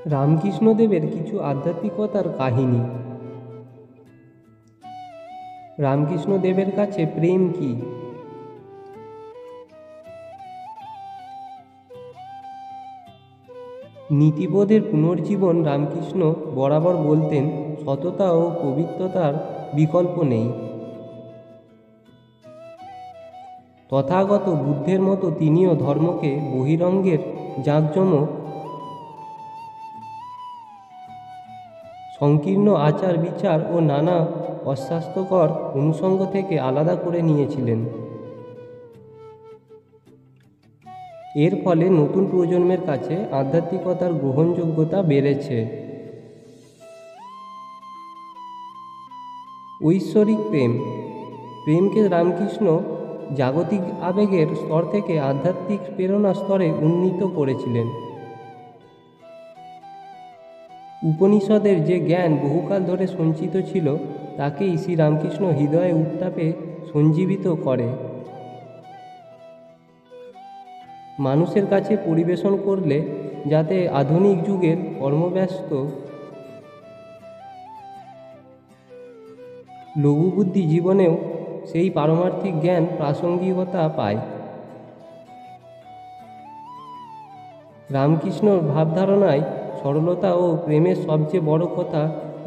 রামকৃষ্ণদেবের কিছু আধ্যাত্মিকতার কাহিনী। রামকৃষ্ণদেবের কাছে প্রেম কি? নীতিবোধের পুনর্জীবন। রামকৃষ্ণ বরাবর বলতেন, সততা ও পবিত্রতার বিকল্প নেই। তথাগত বুদ্ধের মতো তিনিও ধর্মকে বহিরঙ্গের জাঁকজমক, সংকীর্ণ আচার বিচার ও নানা অস্বাস্থ্যকর অনুষঙ্গ থেকে আলাদা করে নিয়েছিলেন। এর ফলে নতুন প্রজন্মের কাছে আধ্যাত্মিকতার গ্রহণযোগ্যতা বেড়েছে। ঐশ্বরিক প্রেম। প্রেমকে রামকৃষ্ণ জাগতিক আবেগের স্তর থেকে আধ্যাত্মিক প্রেরণা স্তরে উন্নীত করেছিলেন। উপনিষদের যে জ্ঞান বহুকাল ধরে সঞ্চিত ছিল, তাকেই শ্রীরামকৃষ্ণ হৃদয়ে উত্তাপে সঞ্জীবিত করে মানুষের কাছে পরিবেশন করলে, যাতে আধুনিক যুগের কর্মব্যস্ত লঘুবুদ্ধি জীবনেও সেই পারমার্থিক জ্ঞান প্রাসঙ্গিকতা পায়। রামকৃষ্ণর ভাবধারণায় সরলতা ও প্রেমের সবচেয়ে বড় কথা,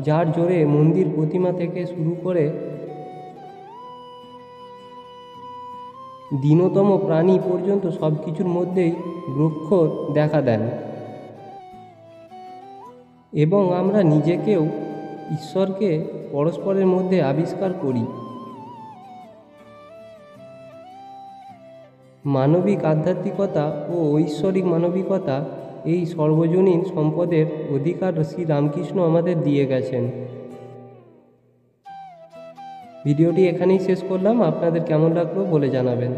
যার জোরে মন্দির প্রতিমা থেকে শুরু করে দীনতম প্রাণী পর্যন্ত সব কিছুর মধ্যেই বৃক্ষ দেখা দেন, এবং আমরা নিজেকেও ঈশ্বরকে পরস্পরের মধ্যে আবিষ্কার করি। মানবিক আধ্যাত্মিকতা ও ঐশ্বরিক মানবিকতা, এই সর্বজনীন সম্পদের অধিকার শ্রীরামকৃষ্ণ আমাদের দিয়ে গেছেন। ভিডিওটি এখানেই শেষ করলাম। আপনাদের কেমন লাগলো বলে জানাবেন।